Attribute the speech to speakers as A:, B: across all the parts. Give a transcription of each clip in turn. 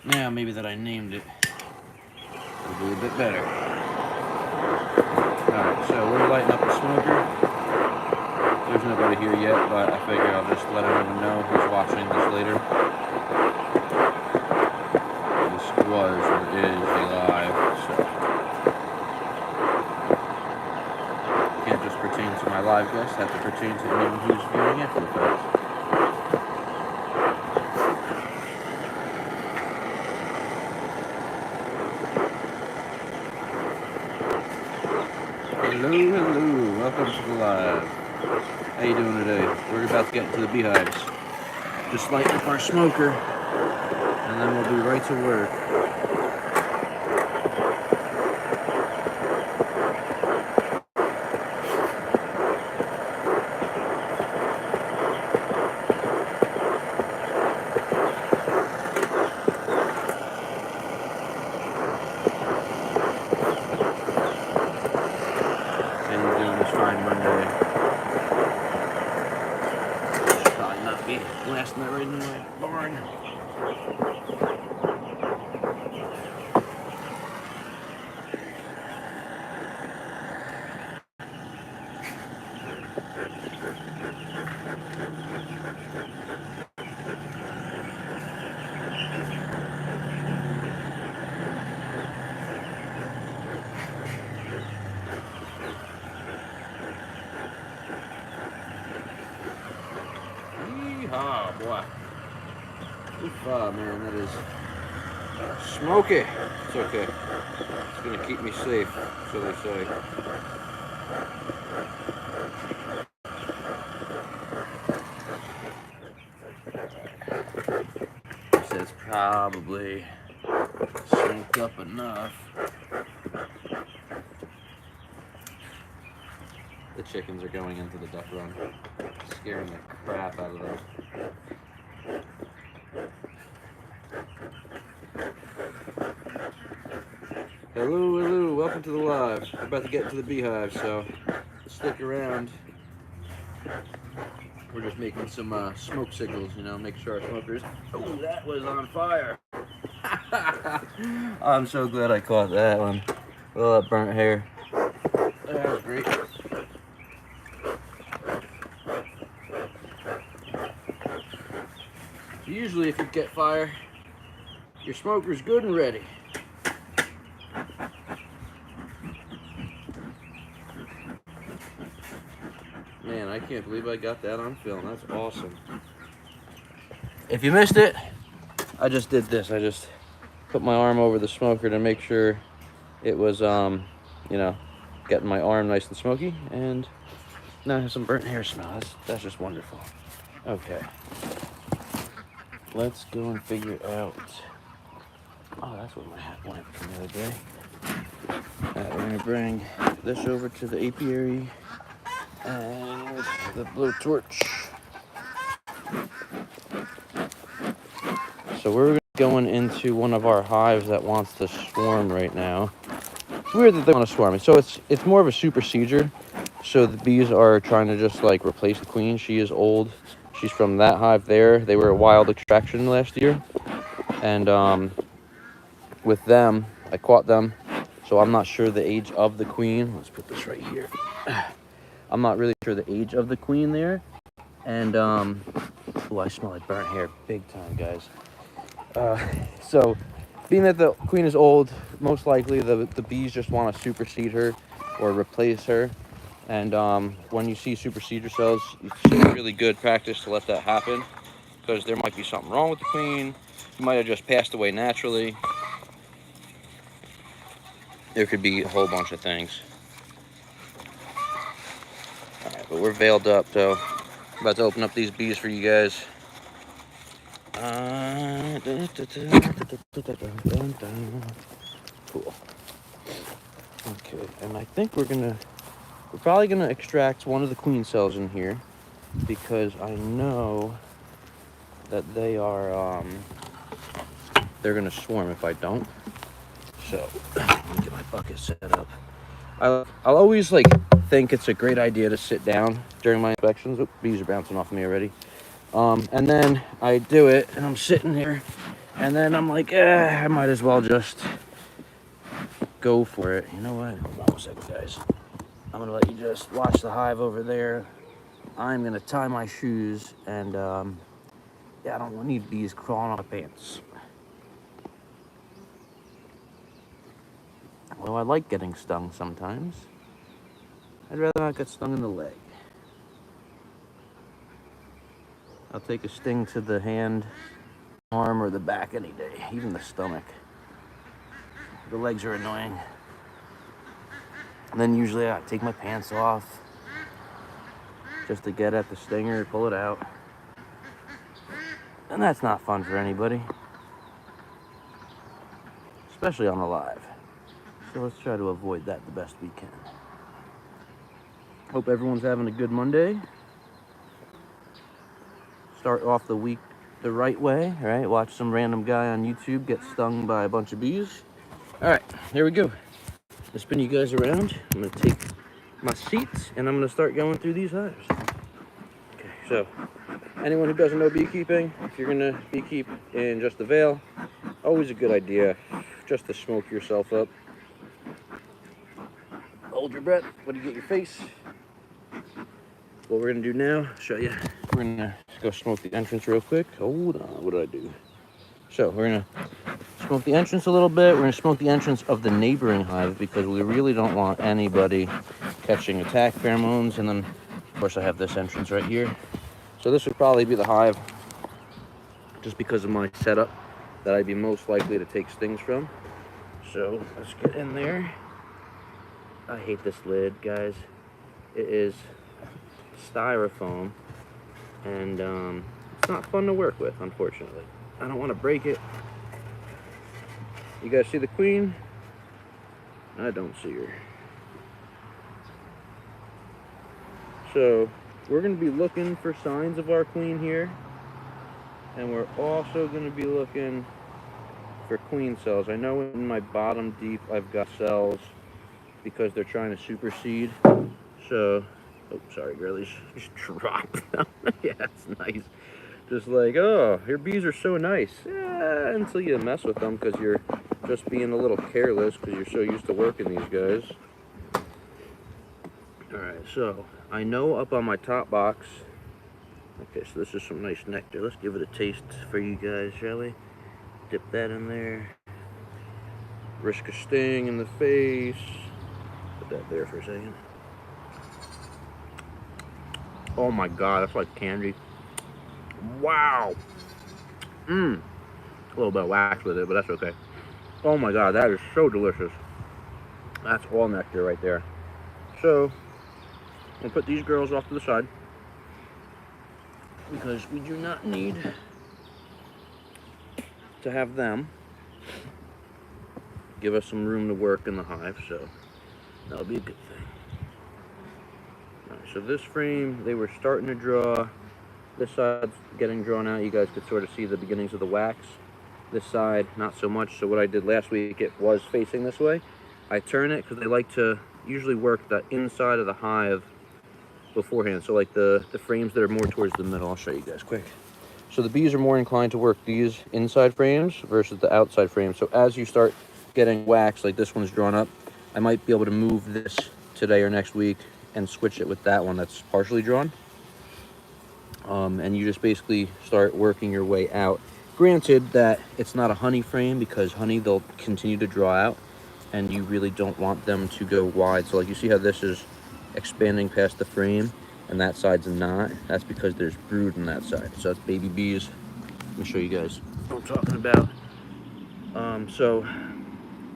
A: Now maybe that I named it, it'll be a bit better. Alright, so we're lighting up the smoker. There's nobody here yet, but I figure I'll just let everyone know who's watching this later. This was or is a live, so can't just pertain to my live guests, have to pertain to anyone who's viewing after the fact. Hello, welcome to the live. How you doing today? We're about to get into the beehives. Just lighting up our smoker, and then we'll be right to work. How you doing this fine Monday? Probably not be blasting that right into my barn. Yeehaw, boy. Oof, man, that is smoky. It's okay. It's gonna keep me safe, so they say. It's probably smoked up enough. The chickens are going into the duck run, scaring the crap out of them. Hello, welcome to the live. We're about to get into the beehive, so stick around. We're just making some smoke signals, you know, make sure our smokers... Oh, that was on fire! I'm so glad I caught that one. All that burnt hair. That was great. Usually if you get fire, your smoker's good and ready. Man, I can't believe I got that on film. That's awesome. If you missed it, I just did this. I just put my arm over the smoker to make sure it was, you know, getting my arm nice and smoky. And now I have some burnt hair smell. That's just wonderful. Okay. Let's go and figure out. Oh, that's where my hat went from the other day. We're going to bring this over to the apiary and the blowtorch. So we're going into one of our hives that wants to swarm right now. It's weird that they want to swarm. So it's more of a supersedure. So the bees are trying to just like replace the queen. She is old. She's from that hive there. They were a wild extraction last year. And with them, I caught them. So I'm not sure the age of the queen. Let's put this right here. I'm not really sure the age of the queen there. And, oh, I smell like burnt hair big time, guys. So, being that the queen is old, most likely the bees just want to supersede her or replace her. And when you see supersede cells, it's really good practice to let that happen because there might be something wrong with the queen. She might have just passed away naturally. There could be a whole bunch of things. Alright, but we're veiled up, so I'm about to open up these bees for you guys. Cool. Okay, and I think we're probably gonna extract one of the queen cells in here because I know that they are they're gonna swarm if I don't. So let me get my bucket set up. I'll always like think it's a great idea to sit down during my inspections. Bees are bouncing off me already. And then I do it and I'm sitting here And then I'm like, I might as well just go for it. You know what? Hold on a second, guys. I'm gonna let you just watch the hive over there. I'm gonna tie my shoes, and yeah, I don't need bees crawling on my pants. Well, I like getting stung sometimes. I'd rather not get stung in the leg. I'll take a sting to the hand, arm, or the back any day, even the stomach. The legs are annoying. And then usually I take my pants off just to get at the stinger, pull it out. And that's not fun for anybody, especially on the live. So let's try to avoid that the best we can. Hope everyone's having a good Monday. Start off the week the right way, right? Watch some random guy on YouTube get stung by a bunch of bees. All right, here we go. I'll spin you guys around. I'm gonna take my seats and I'm gonna start going through these hives. Okay, so anyone who doesn't know beekeeping, if you're gonna beekeep in just the Vale, always a good idea just to smoke yourself up. Hold your breath, put it in your face. What we're gonna do now, show you. We're gonna go smoke the entrance real quick. Hold on, what did I do? So we're gonna smoke the entrance a little bit. We're gonna smoke the entrance of the neighboring hive because we really don't want anybody catching attack pheromones. And then, of course, I have this entrance right here. So this would probably be the hive, just because of my setup, that I'd be most likely to take stings from. So let's get in there. I hate this lid, guys. It is styrofoam, and it's not fun to work with, unfortunately. I don't want to break it. You guys see the queen? I don't see her. So we're going to be looking for signs of our queen here, and we're also going to be looking for queen cells. I know in my bottom deep I've got cells because they're trying to supersede. So, oh, sorry, girlies, just dropped them. Yeah, it's nice. Just like, oh, your bees are so nice. Yeah, until you mess with them because you're just being a little careless because you're so used to working these guys. All right, so I know up on my top box. Okay, so this is some nice nectar. Let's give it a taste for you guys, shall we? Dip that in there. Risk a sting in the face. Put that there for a second. Oh my god, that's like candy. Wow. A little bit of wax with it, but that's okay. Oh my god, that is so delicious. That's all nectar right there. So, we'll put these girls off to the side because we do not need to have them give us some room to work in the hive, so that'll be a good thing. All right, so this frame, they were starting to draw. This side's getting drawn out. You guys could sort of see the beginnings of the wax. This side, not so much. So what I did last week, it was facing this way. I turn it because they like to usually work the inside of the hive beforehand. So like the frames that are more towards the middle. I'll show you guys quick. So the bees are more inclined to work these inside frames versus the outside frames. So as you start getting wax, like this one's drawn up, I might be able to move this today or next week and switch it with that one that's partially drawn. And you just basically start working your way out. Granted that it's not a honey frame because honey they'll continue to draw out and you really don't want them to go wide. So like you see how this is expanding past the frame and that side's not. That's because there's brood on that side. So that's baby bees. Let me show you guys what I'm talking about. So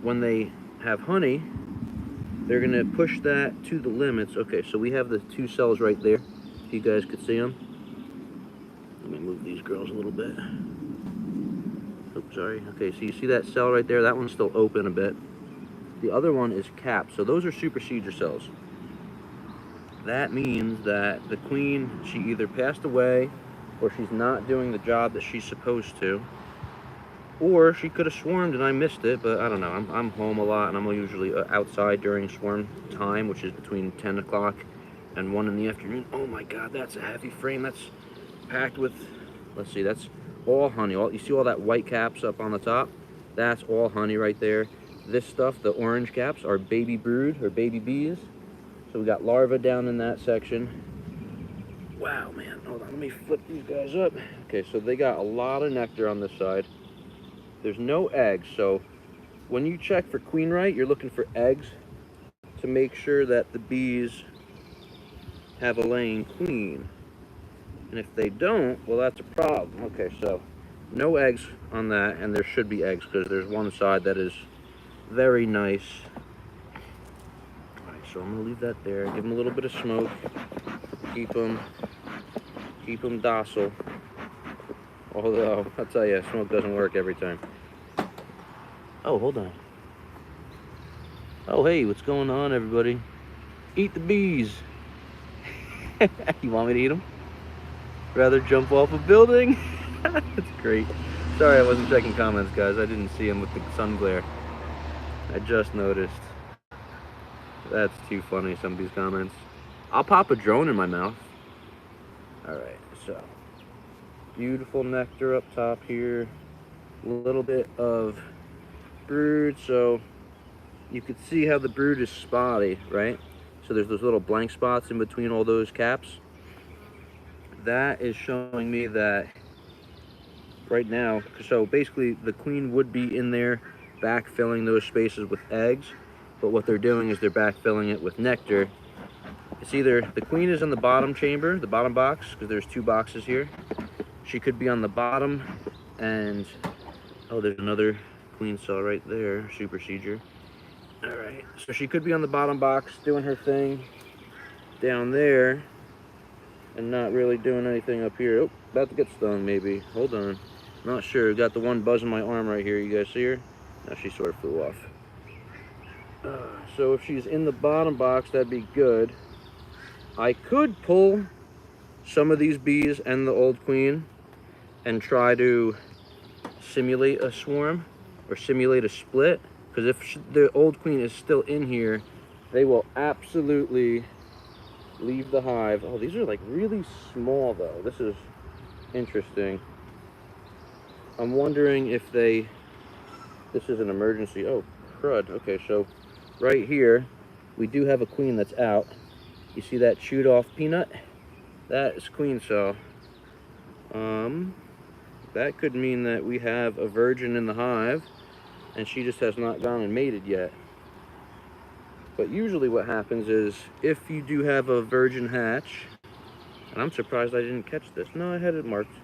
A: when they have honey, they're gonna push that to the limits. Okay, so we have the two cells right there. If you guys could see them. Let me move these girls a little bit. Oops, sorry. Okay, so you see that cell right there? That one's still open a bit. The other one is capped. So those are supersedure cells. That means that the queen, she either passed away or she's not doing the job that she's supposed to. Or she could have swarmed and I missed it, but I don't know. I'm home a lot and I'm usually outside during swarm time, which is between 10 o'clock and 1 in the afternoon. Oh my god, that's a heavy frame. That's packed with, let's see, that's all honey. All you see all that white caps up on the top? That's all honey right there. This stuff, the orange caps, are baby brood or baby bees. So we got larvae down in that section. Wow, man. Hold on, let me flip these guys up. Okay, so they got a lot of nectar on this side. There's no eggs, so when you check for queen right, you're looking for eggs to make sure that the bees have a laying queen. And if they don't, well, that's a problem. Okay, so no eggs on that, and there should be eggs because there's one side that is very nice. All right, so I'm gonna leave that there. Give them a little bit of smoke. Keep them docile. Although I'll tell you, smoke doesn't work every time. Oh, hold on. Oh, hey, what's going on, everybody? Eat the bees. You want me to eat them? Rather jump off a building? That's great. Sorry, I wasn't checking comments, guys. I didn't see them with the sun glare. I just noticed. That's too funny, some of these comments. I'll pop a drone in my mouth. Alright, so beautiful nectar up top here. A little bit of brood, so you can see how the brood is spotty, right? So there's those little blank spots in between all those caps. That is showing me that right now, so basically the queen would be in there backfilling those spaces with eggs, but what they're doing is they're backfilling it with nectar. It's either the queen is in the bottom chamber, the bottom box, because there's two boxes here. She could be on the bottom, and oh, there's another queen cell right there, supersedure. All right, so she could be on the bottom box doing her thing down there and not really doing anything up here. Oh, about to get stung maybe. Hold on. Not sure. Got the one buzzing my arm right here. You guys see her? Now she sort of flew off. So if she's in the bottom box, that'd be good. I could pull some of these bees and the old queen and try to simulate a swarm or simulate a split. Because if the old queen is still in here, they will absolutely leave the hive. Oh, these are like really small though. This is interesting. I'm wondering if this is an emergency. Oh, crud. Okay, so right here, we do have a queen that's out. You see that chewed off peanut? That is queen cell. That could mean that we have a virgin in the hive and she just has not gone and mated yet. But usually what happens is if you do have a virgin hatch, and I'm surprised I didn't catch this. No, I had it marked.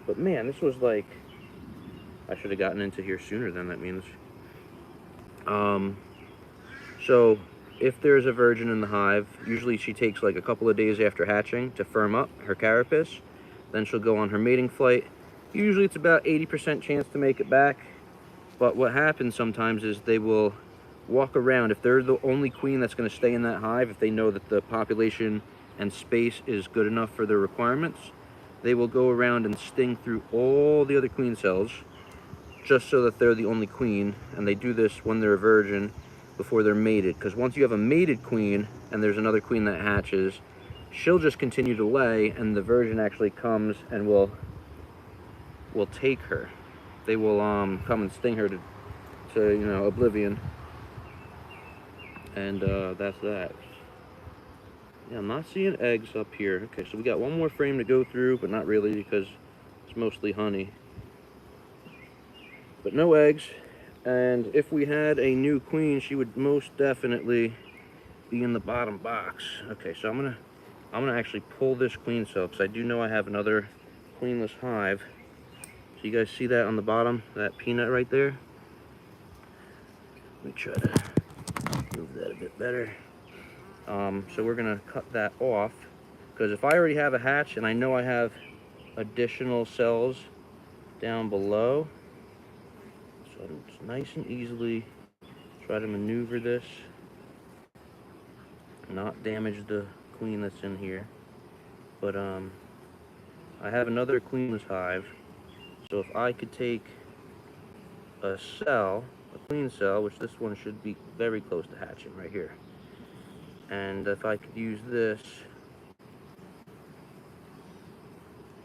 A: But man, this was like, I should have gotten into here sooner than that means. So if there's a virgin in the hive, usually she takes like a couple of days after hatching to firm up her carapace. Then she'll go on her mating flight. Usually it's about 80% chance to make it back. But what happens sometimes is they will walk around. If they're the only queen that's going to stay in that hive, if they know that the population and space is good enough for their requirements, they will go around and sting through all the other queen cells just so that they're the only queen. And they do this when they're a virgin before they're mated, because once you have a mated queen and there's another queen that hatches, she'll just continue to lay, and the virgin actually comes and will take her. They will come and sting her to you know, oblivion. And that's that. Yeah, I'm not seeing eggs up here. Okay, so we got one more frame to go through, but not really because it's mostly honey. But no eggs. And if we had a new queen, she would most definitely be in the bottom box. Okay, so I'm gonna actually pull this queen cell because I do know I have another queenless hive. So you guys see that on the bottom, that peanut right there? Let me try to move that a bit better. So we're gonna cut that off because if I already have a hatch and I know I have additional cells down below, so it's nice and easily try to maneuver this, not damage the queen that's in here. But I have another queenless hive, so if I could take a cell, a queen cell, which this one should be very close to hatching right here, and if I could use this,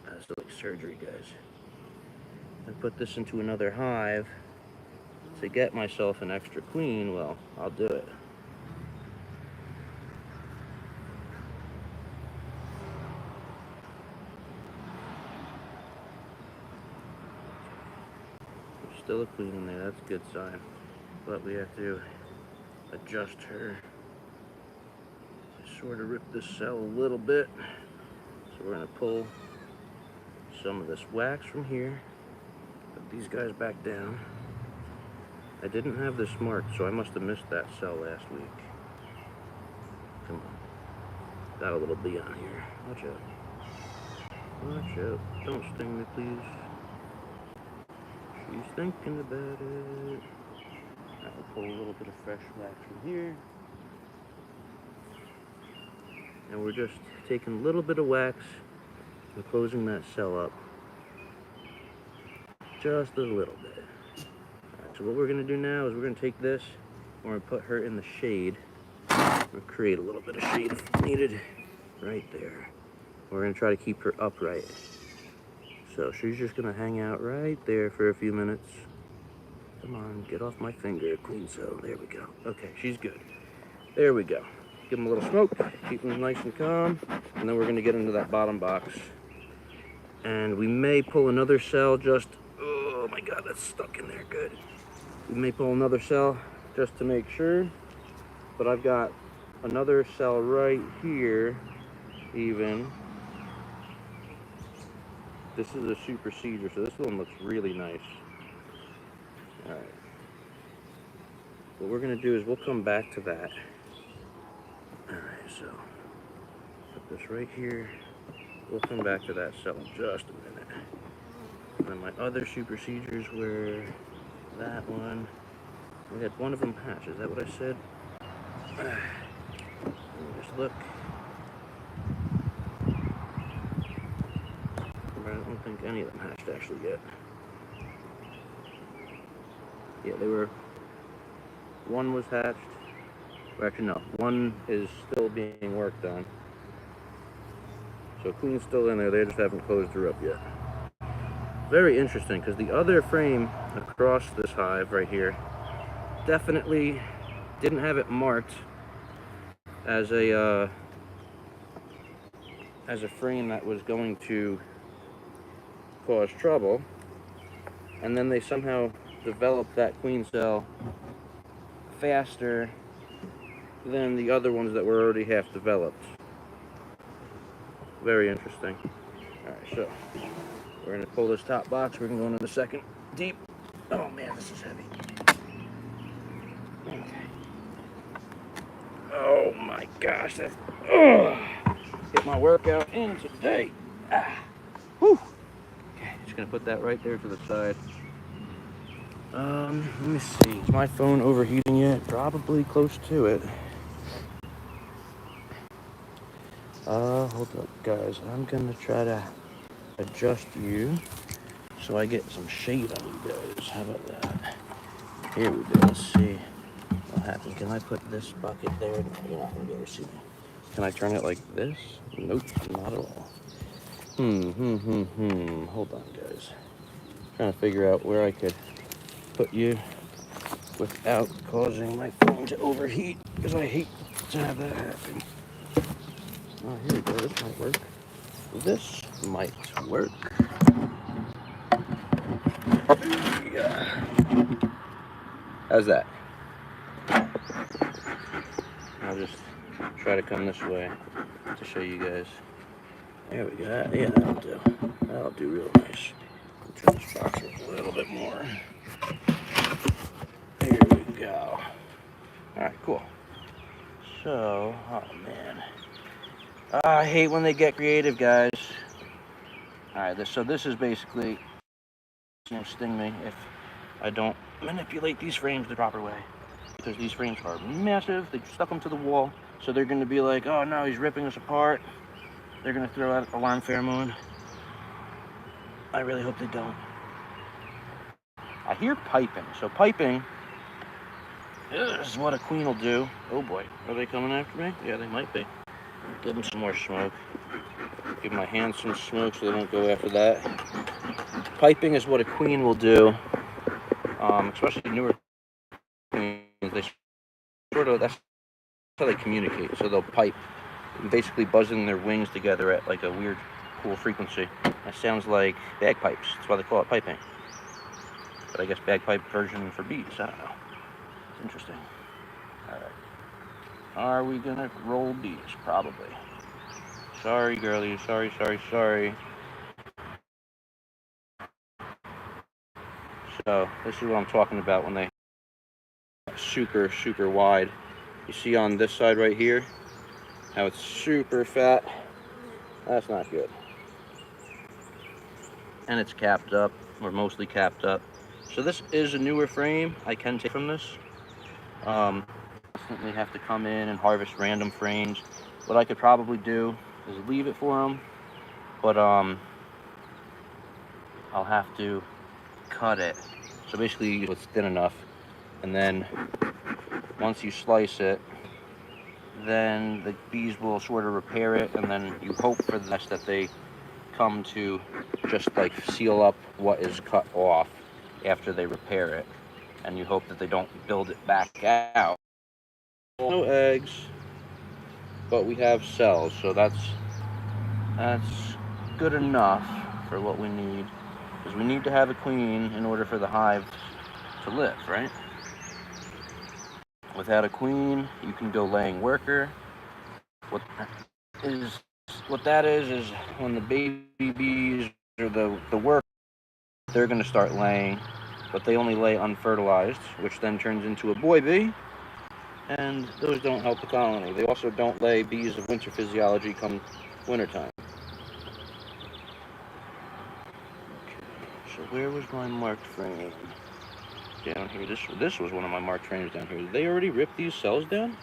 A: that's like surgery, guys. and put this into another hive to get myself an extra queen, well, I'll do it. There's still a queen in there, that's a good sign. But we have to adjust her. Sort of rip this cell a little bit. So we're gonna pull some of this wax from here, put these guys back down. I didn't have this marked, so I must have missed that cell last week. Come on. Got a little bee on here. Watch out. Watch out. Don't sting me, please. She's thinking about it. I'll pull a little bit of fresh wax from here. And we're just taking a little bit of wax and closing that cell up. Just a little bit. Alright, so what we're going to do now is we're going to take this, we're going to put her in the shade. We'll create a little bit of shade if needed. Right there. We're going to try to keep her upright. So she's just going to hang out right there for a few minutes. Come on, get off my finger, queen cell. There we go. Okay, she's good. There we go. Give them a little smoke, keep them nice and calm, and then we're going to get into that bottom box. And we may pull another cell just, oh my god, that's stuck in there, good. We may pull another cell just to make sure, but I've got another cell right here, even. This is a super cedar, so this one looks really nice. Alright. What we're going to do is we'll come back to that. Alright, so put this right here. We'll come back to that cell in just a minute. And then my other super cedars were that one. We had one of them hatch, is that what I said? Let me just look. I don't think any of them hatched actually yet. Yeah, they were. One was hatched. Or actually, no. One is still being worked on. So queen's still in there. They just haven't closed her up yet. Very interesting, because the other frame across this hive right here definitely didn't have it marked as a frame that was going to cause trouble, and then they somehow developed that queen cell faster than the other ones that were already half developed. Very interesting. Alright, so we're going to pull this top box. We're going to go into the second deep. Oh man, this is heavy. Okay. Oh my gosh, that's... Get my workout in today. Whew. Okay, just going to put that right there to the side. Let me see. Is my phone overheating yet? Probably close to it. Hold up, guys. I'm gonna try to adjust you so I get some shade on you guys. How about that? Here we go. Let's see what happens. Can I put this bucket there? No, you're not gonna be able to see me. Can I turn it like this? Nope, not at all. Hold on, guys. Trying to figure out where I could put you without causing my phone to overheat, because I hate to have that happen. Oh, here we go. This might work. This might work. Yeah. How's that? I'll just try to come this way to show you guys. There we go. Yeah, that'll do. That'll do real nice. Turn this box a little bit more. Here we go. Alright, cool. So, oh man. I hate when they get creative, guys. Alright, so this is basically, sting me if I don't manipulate these frames the proper way. Because these frames are massive, they stuck them to the wall, so they're going to be like, oh no, he's ripping us apart. They're going to throw out alarm pheromone. I really hope they don't. I hear piping, so piping is what a queen will do. Oh boy, are they coming after me? Yeah, they might be. Give them some more smoke. Give my hands some smoke so they don't go after that. piping is what a queen will do, especially newer queens. They sort of, that's how they communicate. So they'll pipe, basically buzzing their wings together at like a weird, cool frequency. That sounds like bagpipes. That's why they call it piping. But I guess bagpipe version for bees. I don't know. It's interesting. All right. Are we gonna roll bees? Probably. Sorry, girlie. Sorry. So this is what I'm talking about when they super wide. You see on this side right here how it's super fat. That's not good. And it's capped up, or mostly capped up. So this is a newer frame. I can take from this. Constantly have to come in and harvest random frames. What I could probably do is leave it for them, but I'll have to cut it. So basically it's thin enough, and then once you slice it, then the bees will sort of repair it, and then you hope for the best that they come to just like seal up what is cut off after they repair it, and you hope that they don't build it back out. No eggs, but we have cells, so that's good enough for what we need, because we need to have a queen in order for the hive to live, right? Without a queen, you can go laying worker. What that is when the baby bees or the worker, they're going to start laying, but they only lay unfertilized, which then turns into a boy bee, and those don't help the colony. They also don't lay bees of winter physiology come wintertime. So where was my marked frame? Down here. This was one of my marked frames down here. Did they already rip these cells down?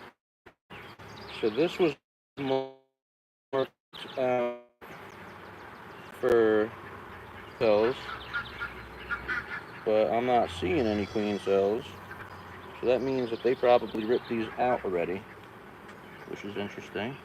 A: So this was marked for cells, but I'm not seeing any queen cells. So that means that they probably ripped these out already, which is interesting.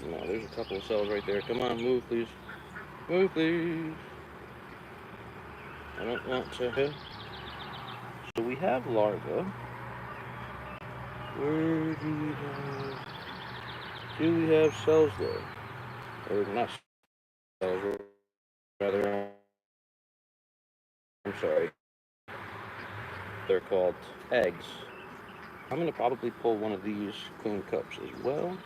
A: No, there's a couple of cells right there. Come on, move, please. Move, please. I don't want to. So we have larvae. Where do we have cells there? Or not cells, rather, I'm sorry. They're called eggs. I'm going to probably pull one of these queen cups as well.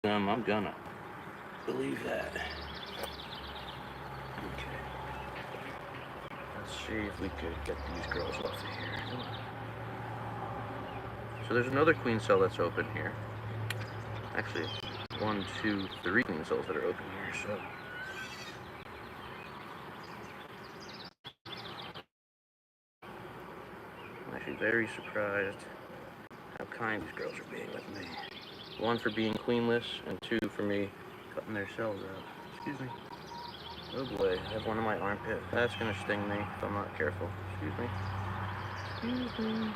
A: I'm gonna believe that. Okay. Let's see if we could get these girls off of here. So there's another queen cell that's open here. Actually, 1, 2, 3 queen cells that are open here, so. I'm actually very surprised how kind these girls are being with me. 1 for being queenless, and 2 for me cutting their cells out. Excuse me. Oh boy, I have one in my armpit. That's gonna sting me if I'm not careful. Excuse me. Excuse me.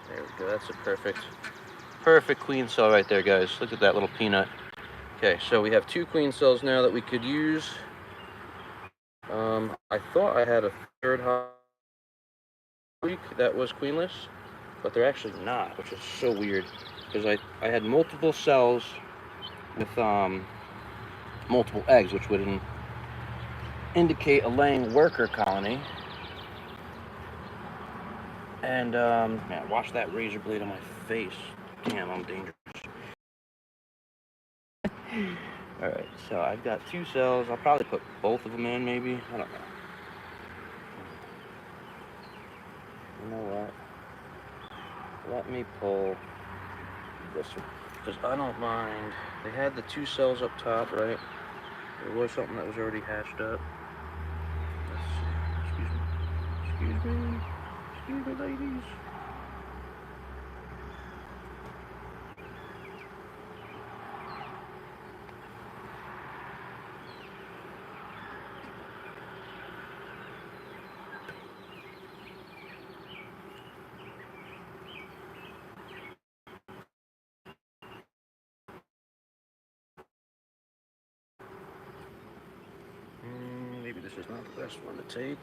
A: There we go, that's a perfect queen cell right there, guys. Look at that little peanut. Okay, so we have 2 queen cells now that we could use. I thought I had a third week that was queenless, but they're actually not, which is so weird, because I had multiple cells with multiple eggs, which would indicate a laying worker colony. And man, watch that razor blade on my face. Damn, I'm dangerous. Alright, so I've got 2 cells. I'll probably put both of them in, maybe. I don't know. You know what? Let me pull this one, because I don't mind. They had the 2 cells up top, right? There was something that was already hatched up. Let's see. Excuse me. Excuse me, ladies. Maybe this is not the best one to take.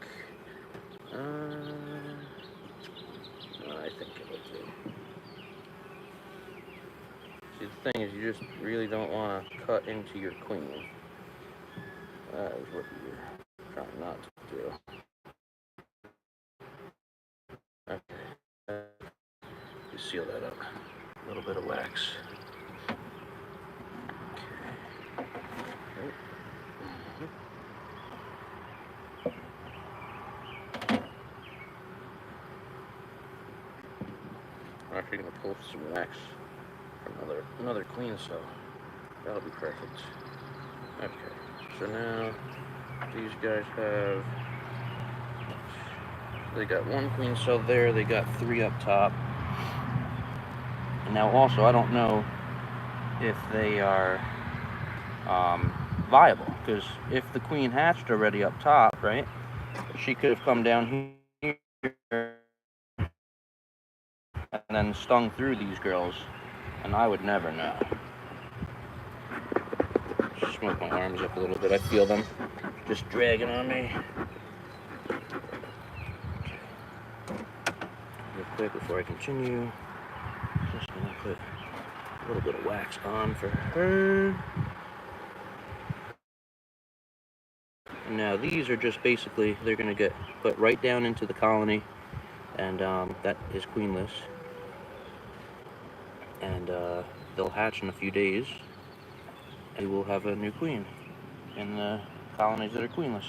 A: I think it'll do. See, the thing is, you just really don't want to cut into your queen. That is what you're trying not to do. Okay. You seal that up. A little bit of wax. Okay. I'm actually going to pull some wax from another queen cell. That'll be perfect. Okay, so now these guys have, they got 1 queen cell there, they got 3 up top. And now also, I don't know if they are viable, because if the queen hatched already up top, right, she could have come down here and then stung through these girls, and I would never know. Just smoke my arms up a little bit. I feel them just dragging on me. Real quick before I continue, just gonna put a little bit of wax on for her. Now these are just basically, they're gonna get put right down into the colony, and that is queenless. And they'll hatch in a few days, and we'll have a new queen in the colonies that are queenless,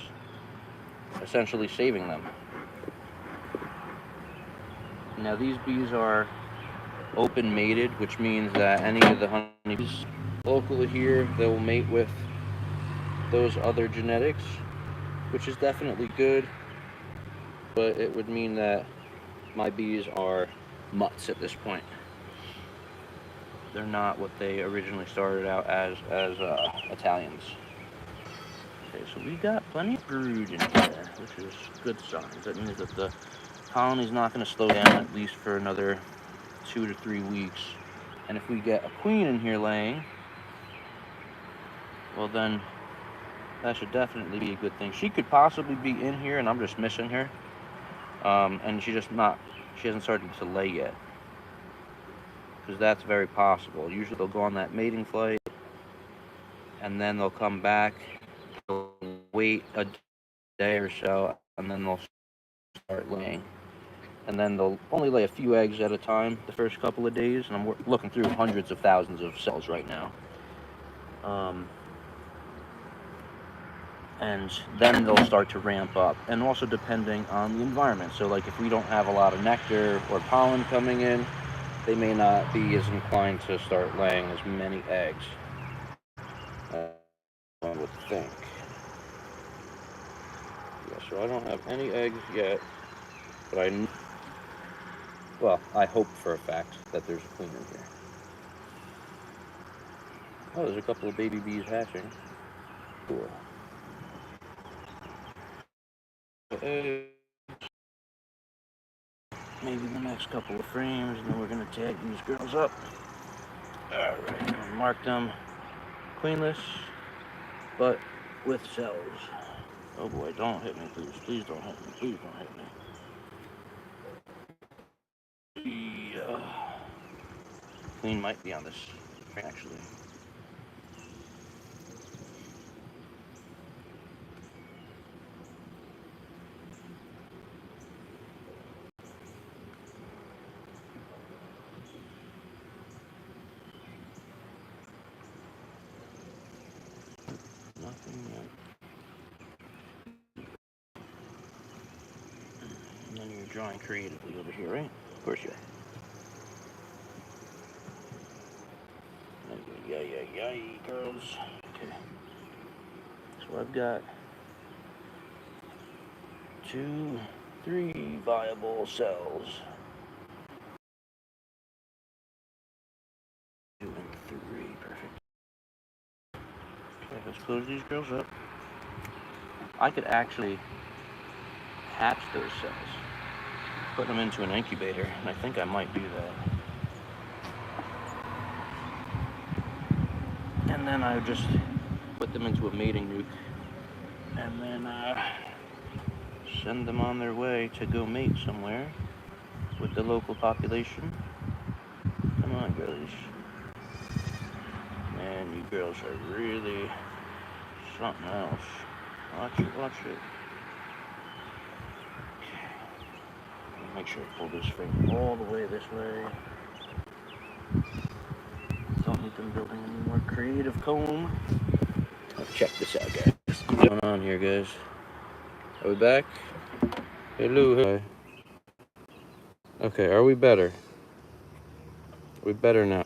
A: essentially saving them. Now these bees are open mated, which means that any of the honeybees locally here, they will mate with those other genetics, which is definitely good, but it would mean that my bees are mutts at this point. They're not what they originally started out as Italians. Okay, so we got plenty of brood in here, which is good signs. That means that the colony's not going to slow down at least for another 2 to 3 weeks. And if we get a queen in here laying, well then that should definitely be a good thing. She could possibly be in here and I'm just missing her. And she hasn't started to lay yet. Because that's very possible. Usually they'll go on that mating flight, and then they'll come back, they'll wait a day or so, and then they'll start laying. And then they'll only lay a few eggs at a time the first couple of days, and I'm looking through hundreds of thousands of cells right now. And then they'll start to ramp up, and also depending on the environment. So like if we don't have a lot of nectar or pollen coming in, they may not be as inclined to start laying as many eggs. I would think. Yeah, so I don't have any eggs yet, but I hope for a fact that there's a queen in here. Oh, there's a couple of baby bees hatching. Cool. Maybe the next couple of frames, and then we're gonna tag these girls up. Alright, mark them queenless, but with cells. Oh boy, don't hit me, please. Please don't hit me. Please don't hit me. Yeah. Queen might be on this frame, actually. You're drawing creatively over here, right? Of course you are. Yay, girls. Okay. So I've got 2, 3 viable cells. 2 and 3, perfect. Okay, let's close these girls up. I could actually hatch those cells, put them into an incubator, and I think I might do that. And then I would just put them into a mating nuke, and then send them on their way to go mate somewhere with the local population. Come on, girls. Man, you girls are really something else. Watch it, watch it. Okay. Make sure I pull this frame all the way this way. Don't need them building any more creative comb. Let's check this out, guys. What's going on here, guys? Are we back? Hello. Hi. Okay, are we better? Are we better now?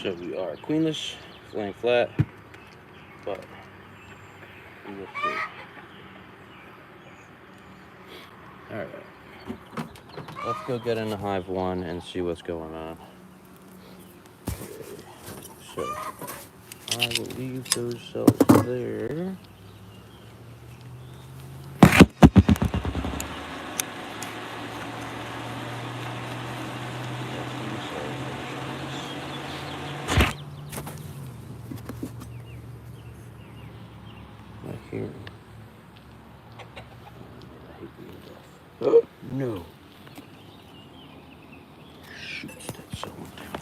A: So we are queenless, laying flat, but we will see. Alright. Let's go get into hive 1 and see what's going on. Okay. So I will leave those cells there. Not here. I hate being deaf. Oh, no. Shoot that cell down.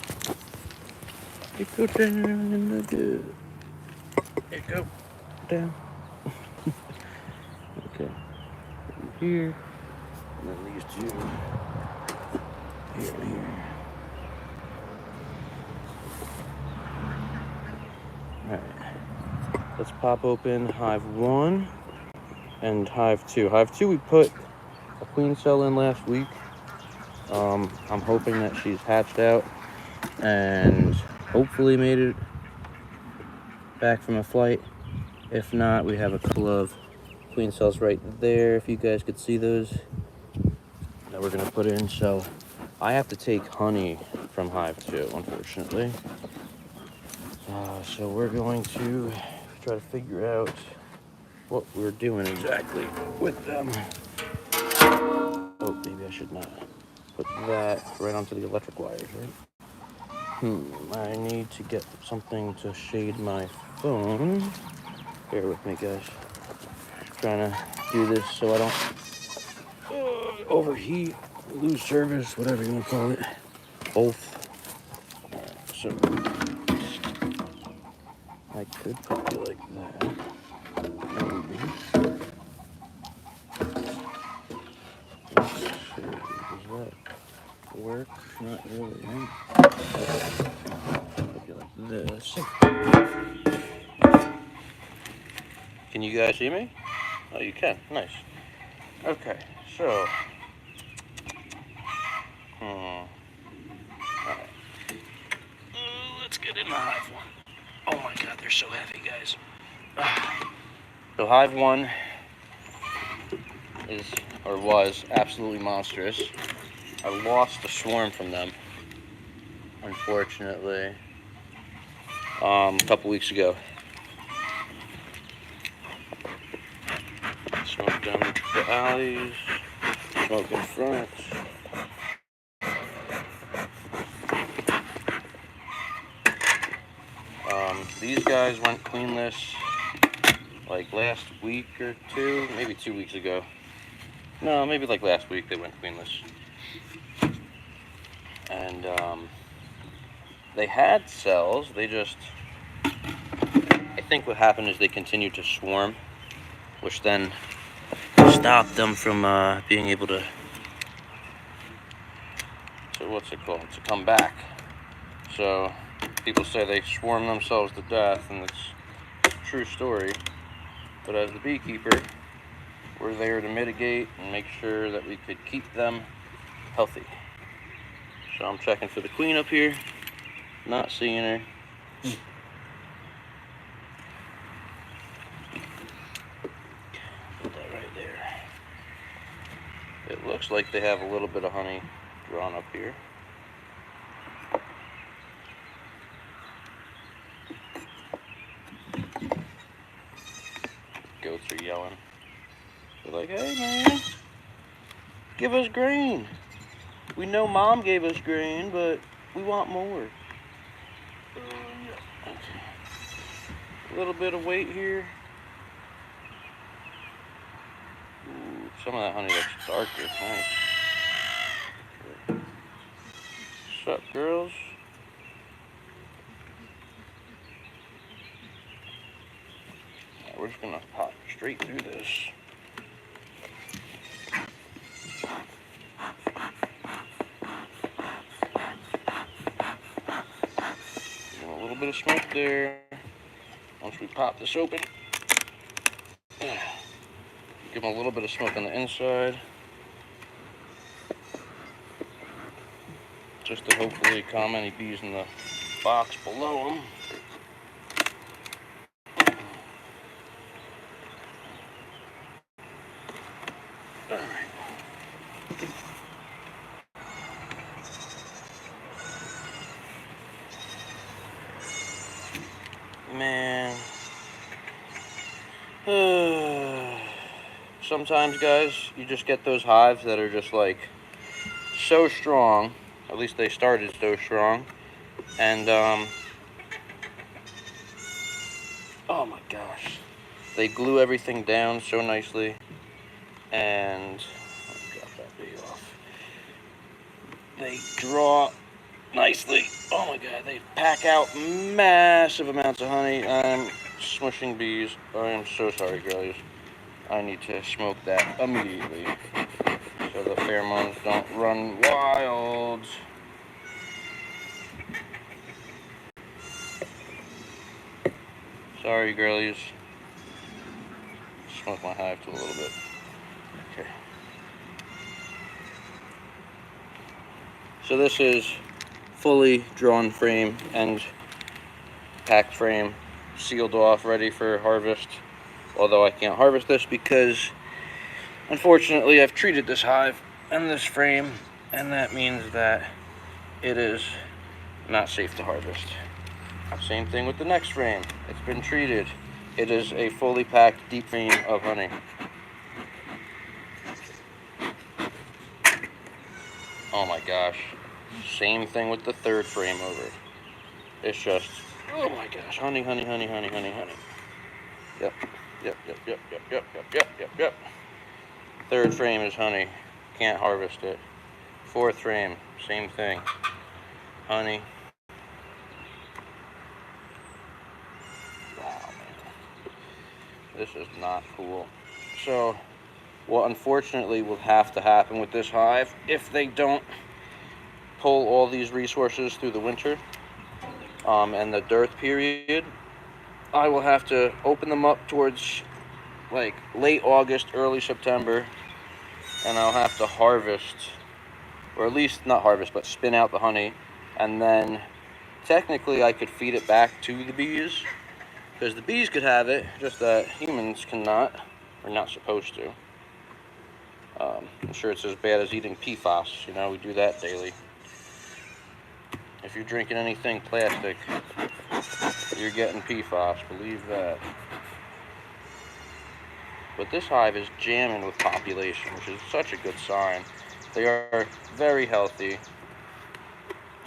A: It go down in the good. It go down. Okay. Here. And then these 2. Here and here. Alright. Let's pop open hive 1 and hive 2. Hive 2 we put a queen cell in last week. I'm hoping that she's hatched out and hopefully made it back from a flight. If not, we have a couple of queen cells right there, if you guys could see those, that we're gonna put in. So I have to take honey from hive 2, unfortunately. So we're going to try to figure out what we're doing exactly with them. Oh, maybe I should not put that right onto the electric wires, right? I need to get something to shade my phone. Bear with me, guys. Trying to do this so I don't overheat, lose service, whatever you want to call it. Both. Alright, so I could put it like that. Maybe. Let's see. Does that work? Not really, right? Put it like this. Can you guys see me? Oh, you can. Nice. Okay, so. Alright. Let's get in the hive 1. Oh my god, they're so heavy, guys. So hive 1 is, or was, absolutely monstrous. I lost a swarm from them, unfortunately, a couple weeks ago. Smoke down the alleys, smoke in front. These guys went queenless like last week or 2, maybe 2 weeks ago. No, maybe like last week they went queenless. And they had cells, they just, I think what happened is they continued to swarm, which then stopped them from being able to, what's it called, to come back. So people say they swarm themselves to death, and it's a true story. But as the beekeeper, we're there to mitigate and make sure that we could keep them healthy. So I'm checking for the queen up here, not seeing her. Put that right there. It looks like they have a little bit of honey drawn up here. Goats are yelling. They're like, hey man, give us grain. We know mom gave us grain, but we want more. Okay. A little bit of weight here. Ooh, some of that honey looks darker. Nice. What's up, girls? Right, we're just gonna pop straight through this. A little bit of smoke there. Once we pop this open, give them a little bit of smoke on the inside, just to hopefully calm any bees in the box below them. All right. Man. Sometimes, guys, you just get those hives that are just like so strong. At least they started so strong. And, oh my gosh. They glue everything down so nicely. And, drop that bee off. They draw nicely. Oh my god, they pack out massive amounts of honey. I'm smushing bees. I am so sorry, girlies. I need to smoke that immediately so the pheromones don't run wild. Sorry, girlies. Smoke my hive too a little bit. Okay. So this is fully drawn frame and packed frame, sealed off, ready for harvest. Although I can't harvest this because, unfortunately, I've treated this hive and this frame, and that means that it is not safe to harvest. Same thing with the next frame. It's been treated. It is a fully packed deep frame of honey. Oh my gosh. Same thing with the third frame over. It's just, oh my gosh, honey, honey, honey, honey, honey, honey. Yep. Yep. Third frame is honey. Can't harvest it. Fourth frame, same thing. Honey. Wow, man. This is not cool. So, what unfortunately will have to happen with this hive, if they don't pull all these resources through the winter and the dearth period, I will have to open them up towards like late August, early September, and I'll have to harvest, or at least not harvest, but spin out the honey, and then technically I could feed it back to the bees, because the bees could have it, just that humans cannot, or not supposed to. I'm sure it's as bad as eating PFAS, you know, we do that daily. If you're drinking anything plastic, you're getting PFAS, believe that. But this hive is jamming with population, which is such a good sign. They are very healthy.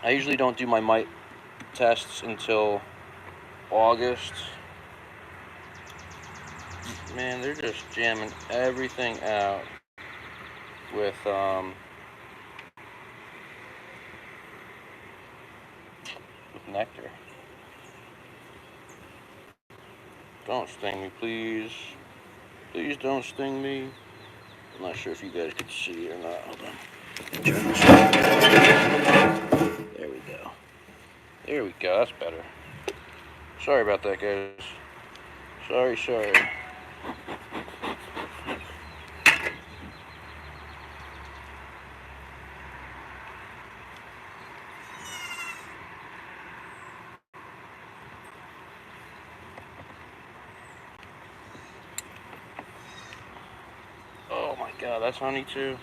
A: I usually don't do my mite tests until August. Man, they're just jamming everything out with nectar. Don't sting me, please. Please don't sting me. I'm not sure if you guys can see or not. Hold on. Turn this on. There we go. There we go. That's better. Sorry about that, guys. Sorry. Oh my god, that's honey too.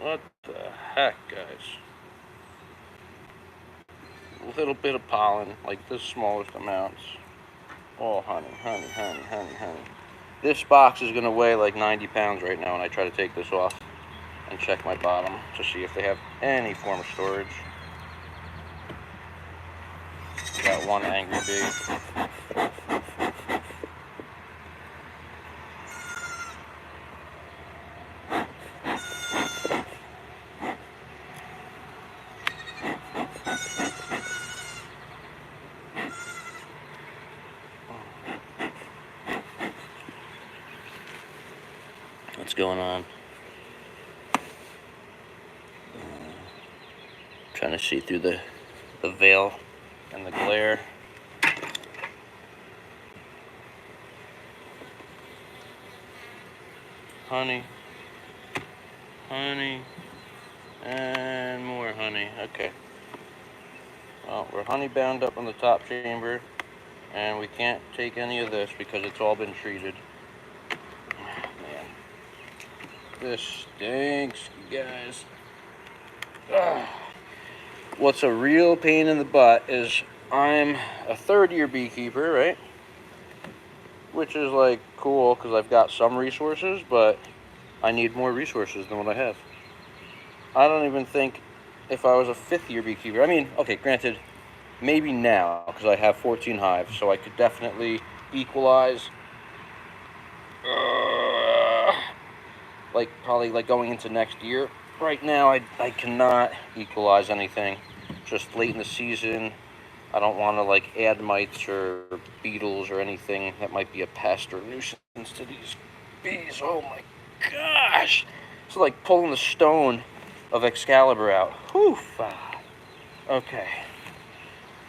A: What the heck, guys? A little bit of pollen, like the smallest amounts. Oh, honey, honey, honey, honey, honey. This box is gonna weigh like 90 pounds right now when I try to take this off and check my bottom to see if they have any form of storage. Got one angry bee. What's going on? Trying to see through the veil and the glare. Honey, honey, and more honey. Okay. Well, we're honey bound up on the top chamber, and we can't take any of this because it's all been treated. Man, this stinks, you guys. Ugh. What's a real pain in the butt is I'm a third-year beekeeper, right? Which is like cool because I've got some resources, but I need more resources than what I have. I don't even think if I was a fifth-year beekeeper, I mean, okay, granted, maybe now because I have 14 hives, so I could definitely equalize. Like probably like going into next year. Right now, I cannot equalize anything. Just late in the season, I don't want to like add mites or beetles or anything that might be a pest or nuisance to these bees. Oh my gosh! It's like pulling the stone of Excalibur out. Whew. Okay.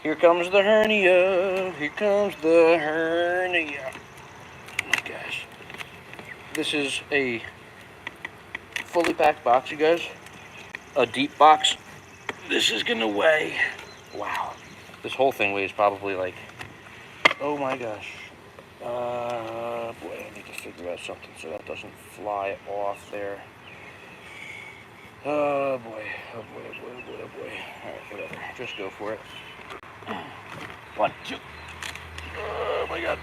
A: Here comes the hernia. Here comes the hernia. Oh my gosh. This is a fully packed box, you guys. A deep box. This is gonna weigh. Wow. This whole thing weighs probably like. Oh my gosh. Boy, I need to figure out something so that doesn't fly off there. Oh boy. Oh boy. Oh boy. Oh boy. Oh boy. All right, whatever. Just go for it. 1, 2. Oh my god.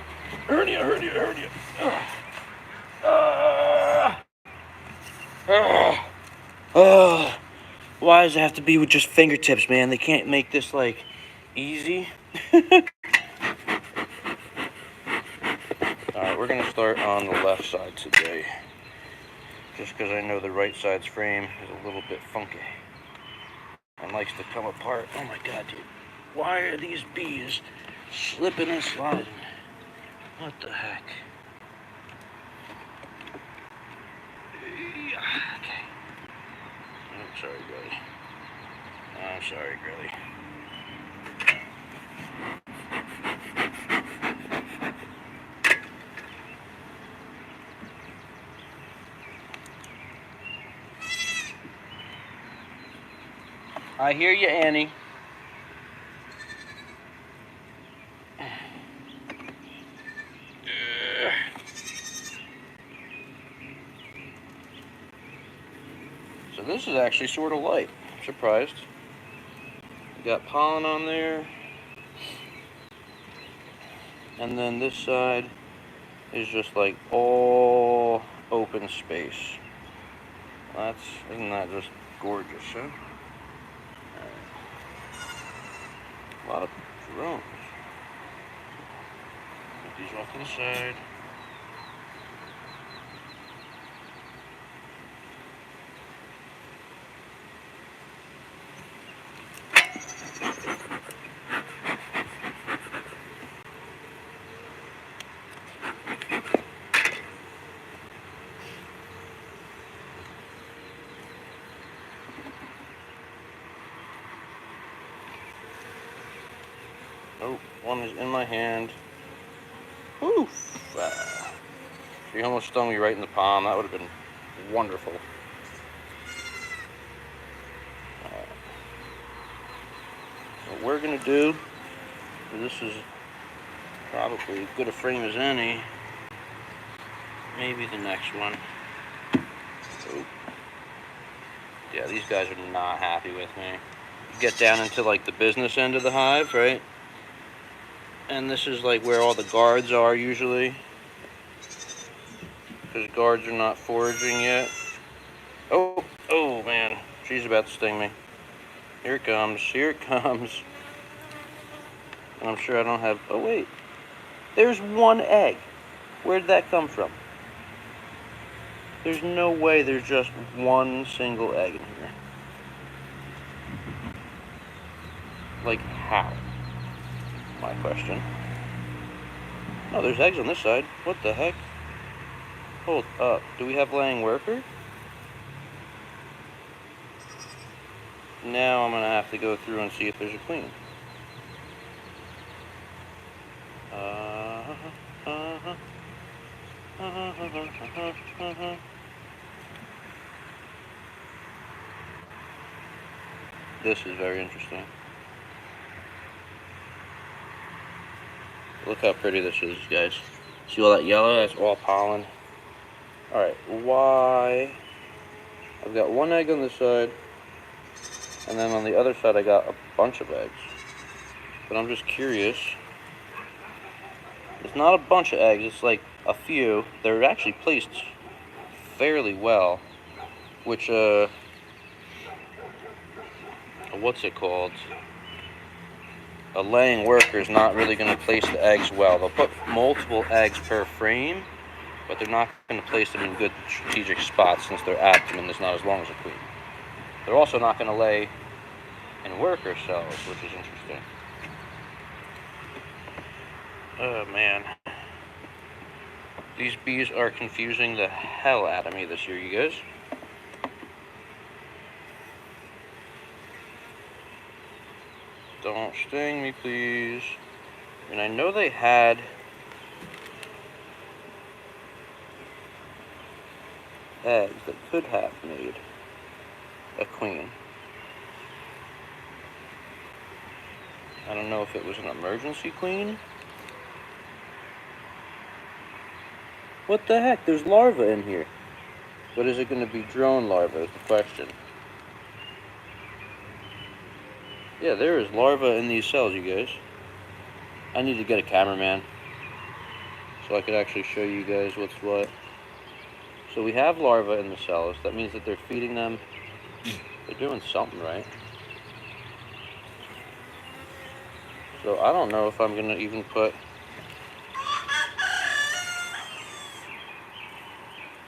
A: Hernia. Hernia. Hernia. Why does it have to be with just fingertips, man? They can't make this like easy. Alright, we're gonna start on the left side today. Just because I know the right side's frame is a little bit funky and likes to come apart. Oh my god, dude. Why are these bees slipping and sliding? What the heck? Okay. I'm sorry, Grilly. I'm sorry, Grilly. I hear you, Annie. So this is actually sort of light. I'm surprised. Got pollen on there. And then this side is just like all open space. Isn't that just gorgeous, huh? A lot of drones. Put these off to the side. Oh, one is in my hand. Oof. She almost stung me right in the palm. That would have been wonderful. What we're gonna do, this is probably as good a frame as any. Maybe the next one. Oh. Yeah, these guys are not happy with me. Get down into like the business end of the hive, right? And this is like where all the guards are usually, because guards are not foraging yet. Oh man, she's about to sting me. Here it comes, here it comes. And I'm sure I don't have, oh wait, there's one egg. Where did that come from? There's no way there's just one single egg in here. Like, how? My question. Oh, there's eggs on this side. What the heck? Hold up. Do we have laying worker? Now I'm going to have to go through and see if there's a queen. This is very interesting. Look how pretty this is, guys. See all that yellow? That's all pollen. Alright, why? I've got one egg on this side, and then on the other side I got a bunch of eggs. But I'm just curious. It's not a bunch of eggs, it's like a few. They're actually placed fairly well, which, what's it called? A laying worker is not really going to place the eggs well. They'll put multiple eggs per frame, but they're not going to place them in good strategic spots since their abdomen is not as long as a queen. They're also not going to lay in worker cells, which is interesting. Oh man. These bees are confusing the hell out of me this year, you guys. Don't sting me, please. And I know they had eggs that could have made a queen. I don't know if it was an emergency queen. What the heck? There's larvae in here. But is it going to be drone larvae is the question. Yeah, there is larvae in these cells, you guys. I need to get a cameraman so I could actually show you guys what's what. So we have larvae in the cells. That means that they're feeding them. They're doing something right. So I don't know if I'm going to even put...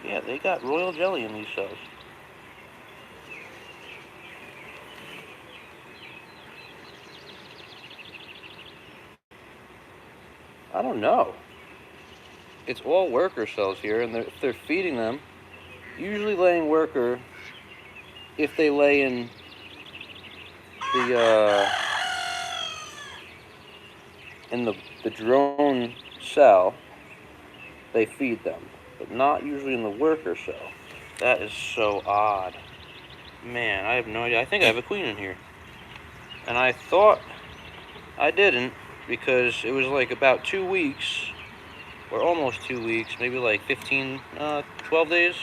A: Yeah, they got royal jelly in these cells. I don't know. It's all worker cells here, and they're feeding them. Usually laying worker, if they lay in the drone cell, they feed them, but not usually in the worker cell. That is so odd. Man, I have no idea. I think I have a queen in here. And I thought I didn't, because it was like about 2 weeks, or almost 2 weeks, maybe like 12 days,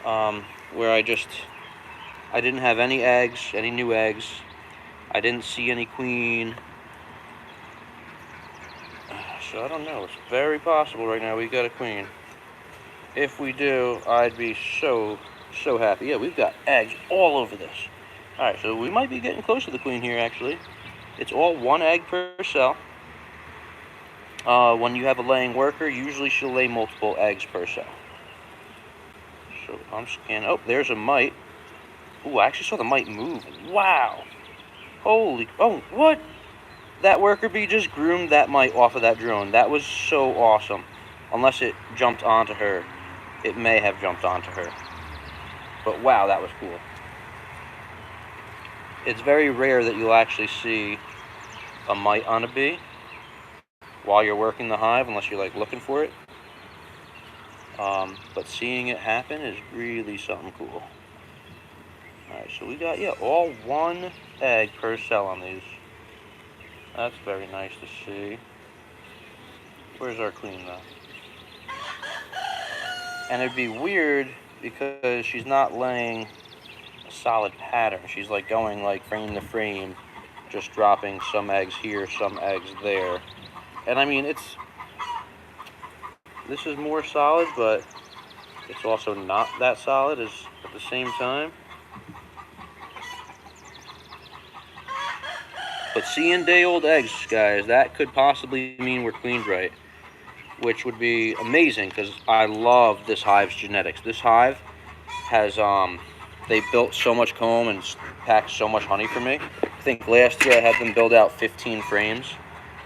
A: where I didn't have any eggs, any new eggs. I didn't see any queen. So I don't know. It's very possible right now we got a queen. If we do, I'd be so happy. Yeah, we've got eggs all over this. Alright, so we might be getting close to the queen here, actually. It's all one egg per cell. When you have a laying worker, usually she'll lay multiple eggs per cell. So I'm scanning. Oh, there's a mite. Ooh, I actually saw the mite move. Wow. Holy, oh, what? That worker bee just groomed that mite off of that drone. That was so awesome. Unless it jumped onto her. It may have jumped onto her. But wow, that was cool. It's very rare that you'll actually see a mite on a bee while you're working the hive, unless you're like looking for it. But seeing it happen is really something cool. Alright, so we got, yeah, all one egg per cell on these. That's very nice to see. Where's our queen, though? And it'd be weird because she's not laying a solid pattern. She's like going like frame to frame, just dropping some eggs here, some eggs there. And I mean, this is more solid, but it's also not that solid at the same time. But seeing day-old eggs, guys, that could possibly mean we're queened right, which would be amazing because I love this hive's genetics. This hive has, they built so much comb and packed so much honey for me. I think last year I had them build out 15 frames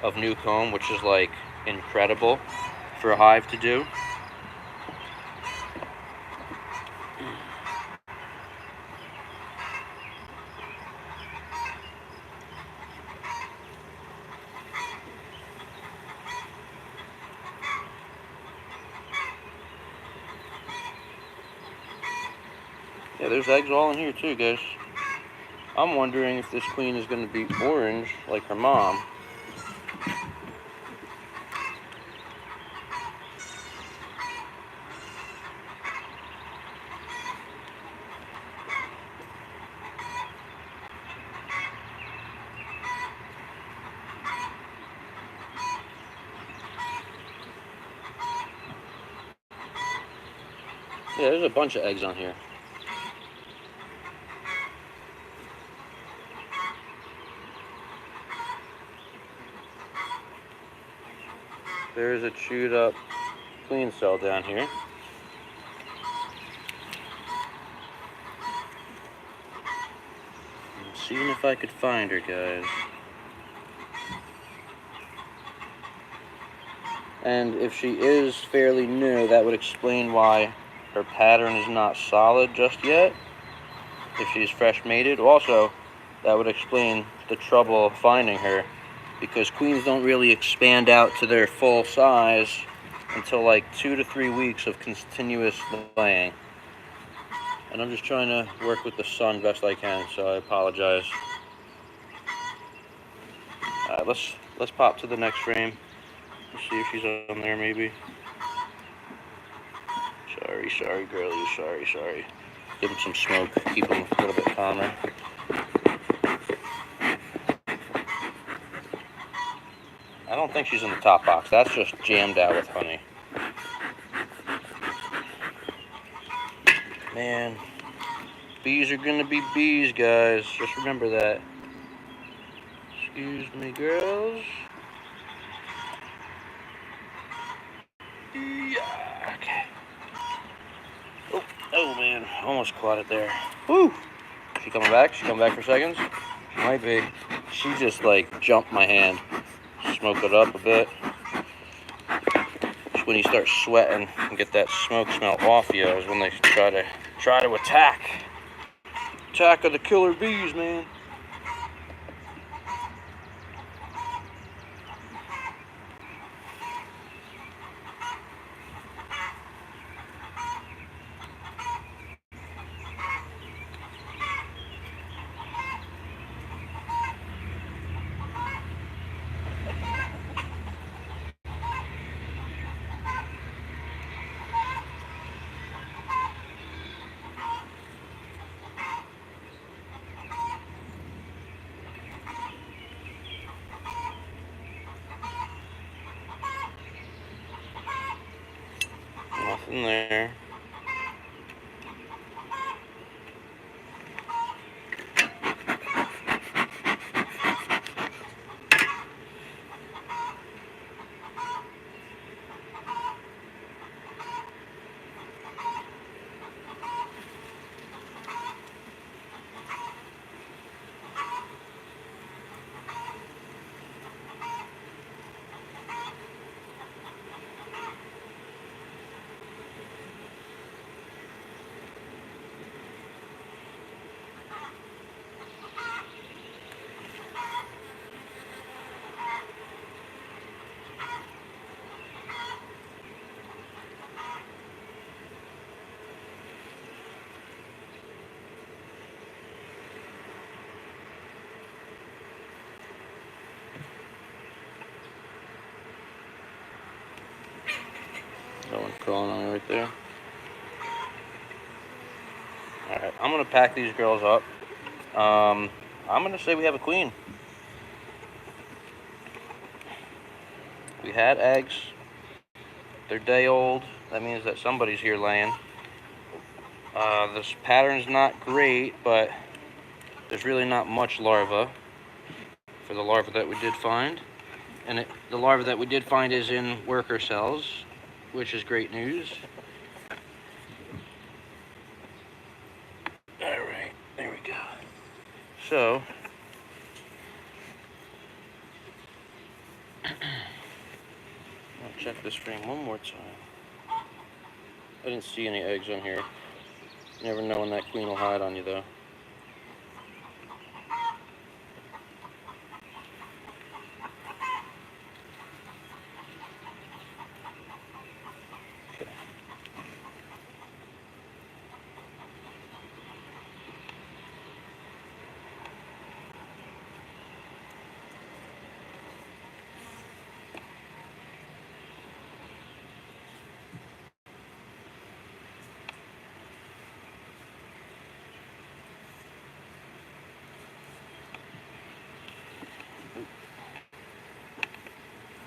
A: of new comb, which is like incredible for a hive to do. Yeah, there's eggs all in here too, guys. I'm wondering if this queen is going to be orange like her mom. Yeah, there's a bunch of eggs on here. There's a chewed up queen cell down here. I'm seeing if I could find her, guys. And if she is fairly new, that would explain why her pattern is not solid just yet. If she's fresh mated, also, that would explain the trouble of finding her, because queens don't really expand out to their full size until like 2 to 3 weeks of continuous laying. And I'm just trying to work with the sun best I can, so I apologize. Let's pop to the next frame. Let's see if she's on there, maybe. Sorry, girlie. Sorry. Give him some smoke. Keep him a little bit calmer. I don't think she's in the top box. That's just jammed out with honey. Man, bees are gonna be bees, guys. Just remember that. Excuse me, girls. Yeah, okay. Oh man, almost caught it there. Woo! She coming back? She coming back for seconds? She might be. She just like jumped my hand. Smoke it up a bit. Just when you start sweating and get that smoke smell off you is when they try to attack. Attack of the killer bees, man. Nothing there. That one's crawling on me right there. Alright, I'm gonna pack these girls up. I'm gonna say we have a queen. We had eggs. They're day old. That means that somebody's here laying. This pattern's not great, but there's really not much larva for the larva that we did find. And the larva that we did find is in worker cells, which is great news. Alright, there we go. So, I'll check this frame one more time. I didn't see any eggs on here. You never know when that queen will hide on you, though. Okay.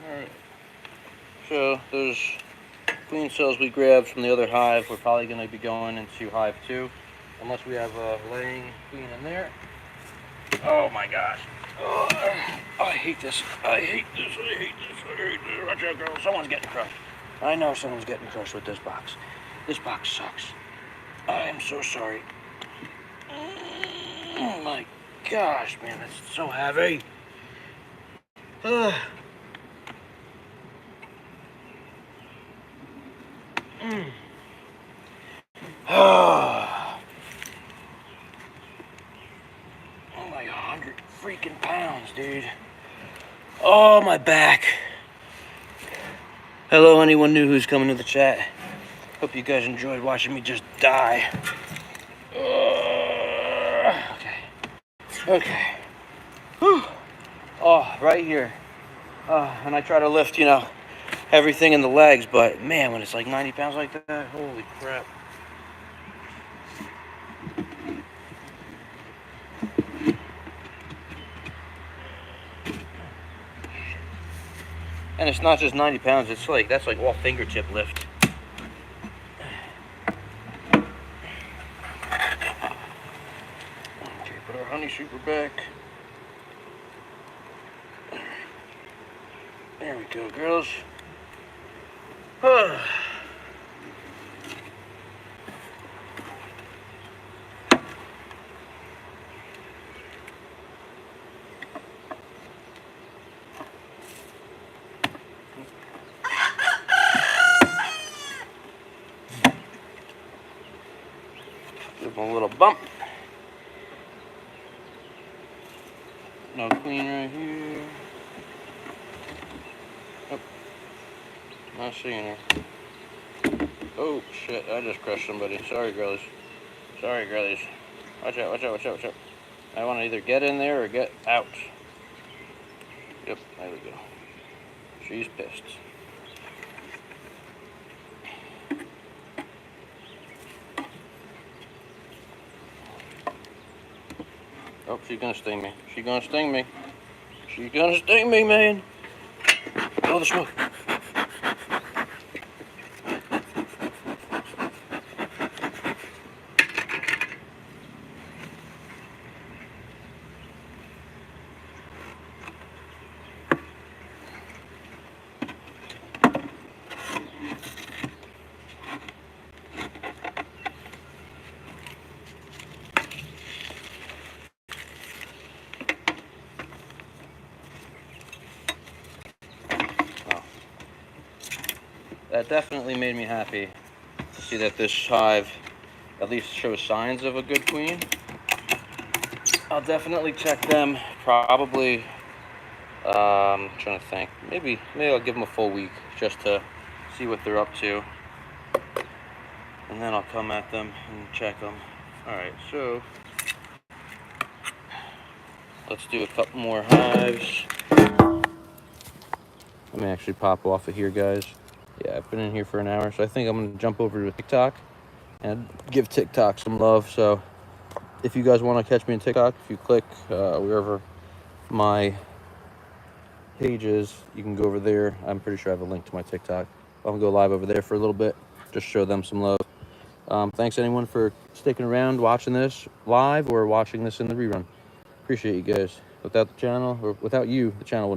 A: Alright. So, those queen cells we grabbed from the other hive, we're probably going to be going into hive 2. Unless we have a laying queen in there. Oh my gosh. Oh, I hate this. I hate this. I hate this. I hate this. Watch out, girl. Someone's getting crushed. I know someone's getting crushed with this box. This box sucks. I am so sorry. Oh my gosh, man. That's so heavy. Like 100 freaking pounds, dude. Oh, my back. Hello, anyone new who's coming to the chat. Hope you guys enjoyed watching me just die. Okay. Okay. Whew. Oh, right here. And I try to lift, everything in the legs, but man, when it's like 90 pounds like that, holy crap. And it's not just 90 pounds, it's like, that's like all fingertip lift. Okay, put our honey super back. There we go, girls. Give them a little bump. No queen right here. Oh, not seeing her. Oh shit, I just crushed somebody. Sorry, girlies. Sorry, girlies. Watch out, watch out, watch out, watch out. I want to either get in there or get out. Yep, there we go. She's pissed. Oh, she's gonna sting me. She's gonna sting me. She's gonna sting me, man. Oh, the smoke. That definitely made me happy to see that this hive at least shows signs of a good queen. I'll definitely check them probably, trying to think, maybe I'll give them a full week just to see what they're up to. And then I'll come at them and check them. Alright, so let's do a couple more hives. Let me actually pop off of here, guys. Yeah, I've been in here for an hour, so I think I'm gonna jump over to TikTok and give TikTok some love. So if you guys want to catch me on TikTok, if you click wherever my page is, you can go over there. I'm pretty sure I have a link to my TikTok. I'll go live over there for a little bit, just show them some love. Thanks anyone for sticking around, watching this live or watching this in the rerun. Appreciate you guys. Without the channel, or without you, the channel wouldn't